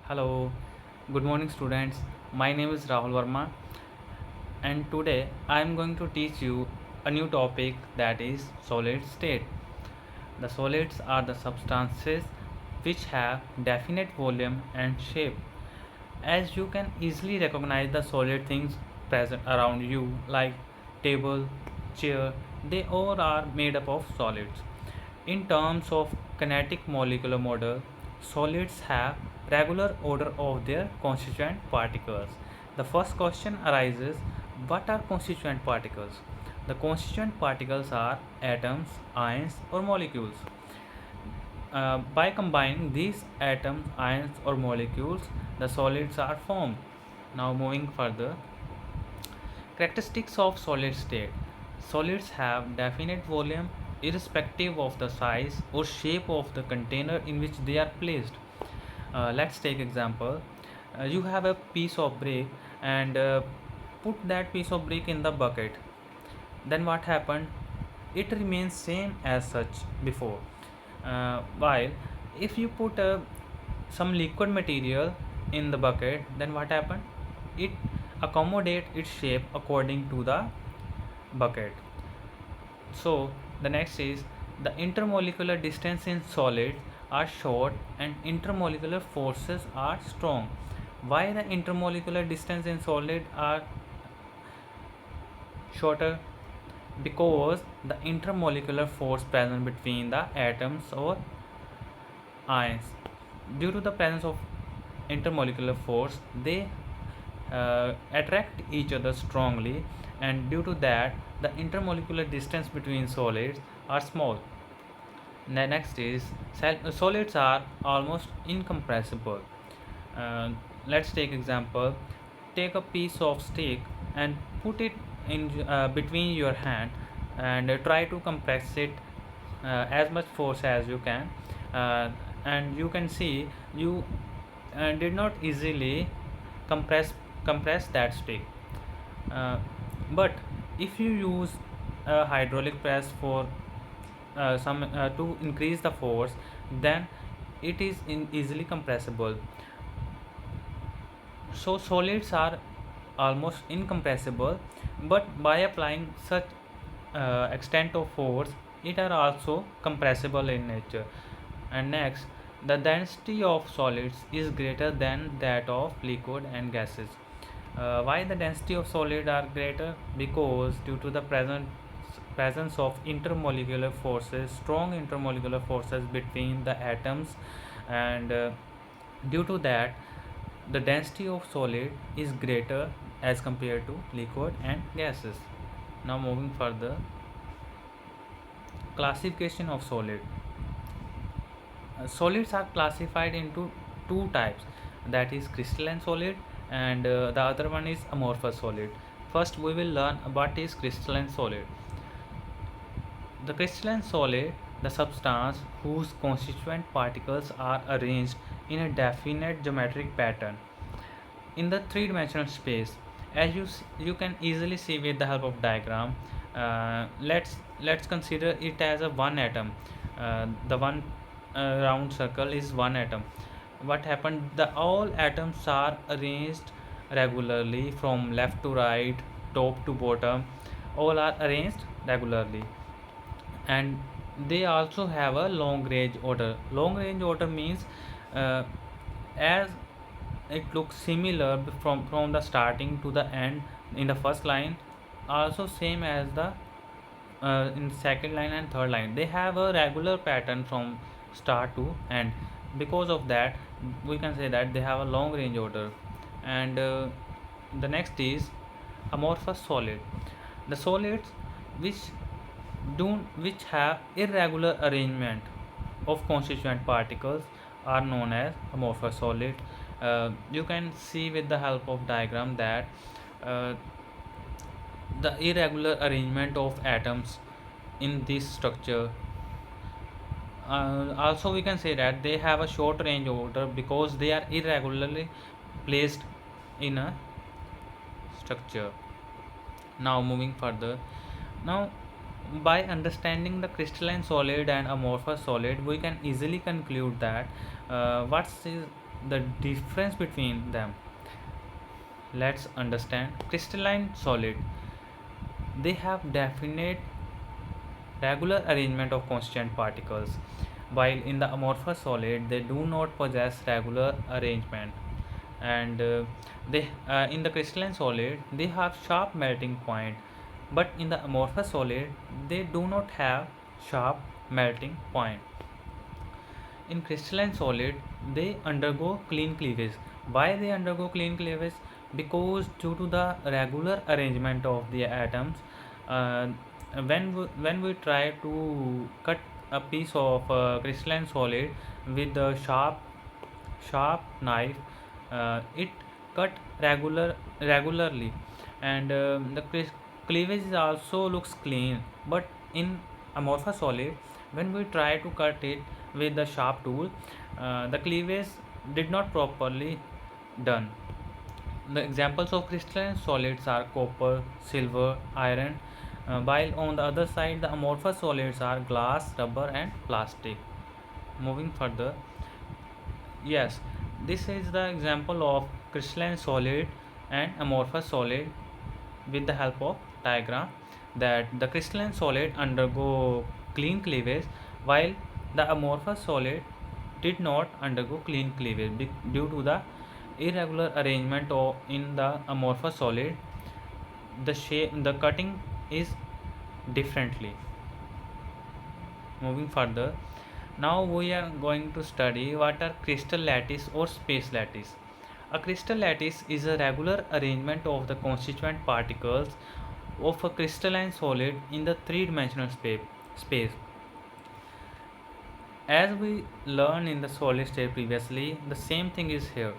Hello, good morning, students. My name is Rahul Verma, and today I am going to teach you a new topic that is solid state. The solids are the substances which have definite volume and shape. As you can easily recognize the solid things present around you, like table, chair, they all are made up of solids. In terms of kinetic molecular model, solids have regular order of their constituent particles. The first question arises, what are constituent particles? The constituent particles are atoms, ions, or molecules. By combining these atoms, ions, or molecules, the solids are formed. Now, moving further, characteristics of solid state. Solids have definite volume irrespective of the size or shape of the container in which they are placed. Let's take example. You have a piece of brick and put that piece of brick in the bucket. Then what happened? It remains same as such before. While if you put some liquid material in the bucket, then what happened? It accommodate its shape according to the bucket. So the next is the intermolecular distance in solids are short and intermolecular forces are strong. Why the intermolecular distance in solid are shorter? Because the intermolecular force present between the atoms or ions, due to the presence of intermolecular force, they attract each other strongly, and due to that the intermolecular distance between solids are small. The next is solids are almost incompressible. uh, let's take example. Take a piece of stick and put it in between your hand and try to compress it as much force as you can, uh, and you can see you did not easily compress compress that stick. uh, but if you use a hydraulic press for some to increase the force, then it is easily compressible. So solids are almost incompressible, but by applying such extent of force, it are also compressible in nature. And next, the density of solids is greater than that of liquid and gases. Why the density of solid are greater? Because due to the presence of intermolecular forces, strong intermolecular forces between the atoms, and due to that the density of solid is greater as compared to liquid and gases. Now moving further, classification of solid. Solids are classified into two types, that is crystalline solid, and the other one is amorphous solid. First we will learn what is crystalline solid. The crystalline solid, the substance whose constituent particles are arranged in a definite geometric pattern in the three-dimensional space. As you can easily see with the help of diagram. Let's consider it as a one atom. The one round circle is one atom. What happened? The all atoms are arranged regularly from left to right, top to bottom. All are arranged regularly, and they also have a long range order. Long range order means uh, as it looks similar from the starting to the end in the first line, also same as the in second line and third line, they have a regular pattern from start to end. Because of that we can say that they have a long range order. And the next is amorphous solid. The solids which which have irregular arrangement of constituent particles are known as amorphous solid. You can see with the help of diagram that uh, the irregular arrangement of atoms in this structure. Also we can say that they have a short range order because they are irregularly placed in a structure. Now moving further, now by understanding the crystalline solid and amorphous solid, we can easily conclude that the difference between them, let's understand. Crystalline solid, they have definite regular arrangement of constituent particles, while in the amorphous solid they do not possess regular arrangement. And they in the crystalline solid they have sharp melting point, but in the amorphous solid they do not have sharp melting point. In crystalline solid they undergo clean cleavage. Why they undergo clean cleavage? Because due to the regular arrangement of the atoms, uh, when we try to cut a piece of crystalline solid with the sharp knife, it cut regularly, and the cleavage also looks clean. But in amorphous solid, when we try to cut it with the sharp tool, the cleavage did not properly done. The examples of crystalline solids are copper, silver, iron, while on the other side the amorphous solids are glass, rubber and plastic. Moving further, yes, this is the example of crystalline solid and amorphous solid with the help of diagram, that the crystalline solid undergo clean cleavage, while the amorphous solid did not undergo clean cleavage due to the irregular arrangement in the amorphous solid. The shape, the cutting is differently. Moving further, now we are going to study what are crystal lattice or space lattice. A crystal lattice is a regular arrangement of the constituent particles of a crystalline solid in the three-dimensional space. As we learned in the solid state previously, the same thing is here.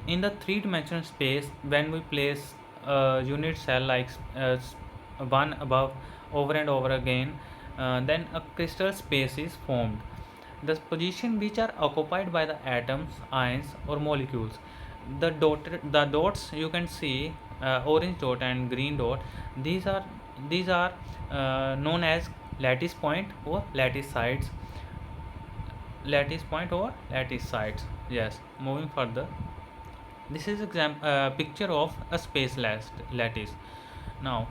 In the three-dimensional space, when we place a unit cell like one above over and over again, then a crystal space is formed. The position which are occupied by the atoms, ions or molecules, the dots you can see, orange dot and green dot, these are known as lattice point or lattice sites. Yes. Moving further, this is picture of a space lattice. Now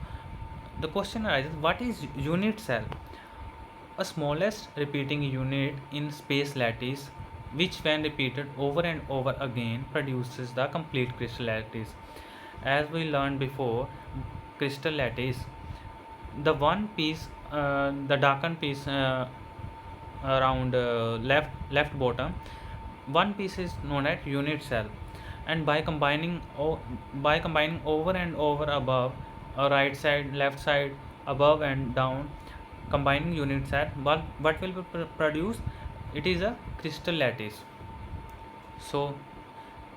the question arises, what is unit cell? A smallest repeating unit in space lattice, which when repeated over and over again produces the complete crystal lattice. As we learned before, crystal lattice, the one piece, the darkened piece around left bottom, one piece is known as unit cell. And by combining over and over above, right side, left side, above and down, combining unit cell, what will be produced? It is a crystal lattice. So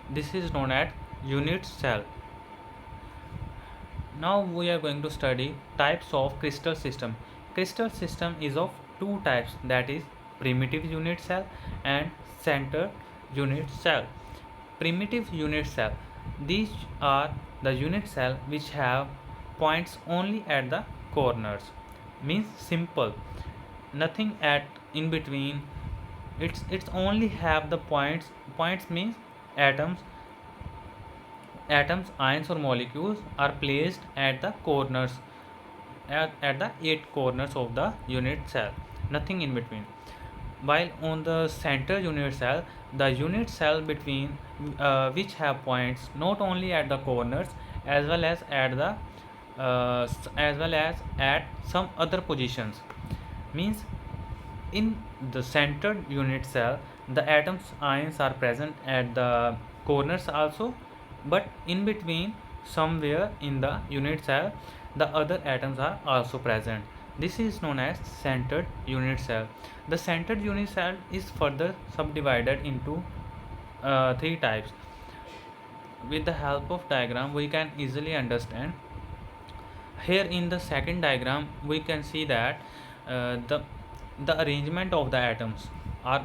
this is known as unit cell. Now we are going to study types of crystal system. Crystal system is of two types, that is primitive unit cell and centered unit cell. Primitive unit cell, these are the unit cell which have points only at the corners, means simple, nothing at in between. It's only have the points means atoms, ions or molecules are placed at the corners, at the 8 corners of the unit cell, nothing in between. While on the center unit cell, the unit cell between which have points not only at the corners as well as at the as well as at some other positions, means in the centered unit cell the atoms, ions are present at the corners also, but in between somewhere in the unit cell the other atoms are also present. This is known as centered unit cell. The centered unit cell is further subdivided into three types. With the help of diagram we can easily understand. Here in the second diagram we can see that the arrangement of the atoms are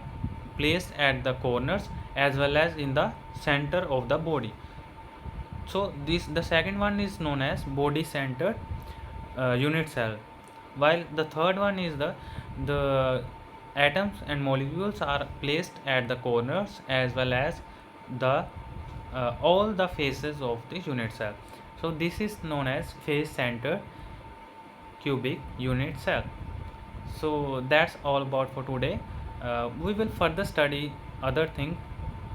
placed at the corners as well as in the center of the body. So the second one is known as body centered unit cell, while the third one is the atoms and molecules are placed at the corners as well as the all the faces of the unit cell. So this is known as face center cubic unit cell. So that's all about for today. We will further study other thing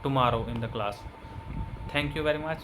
tomorrow in the class. Thank you very much.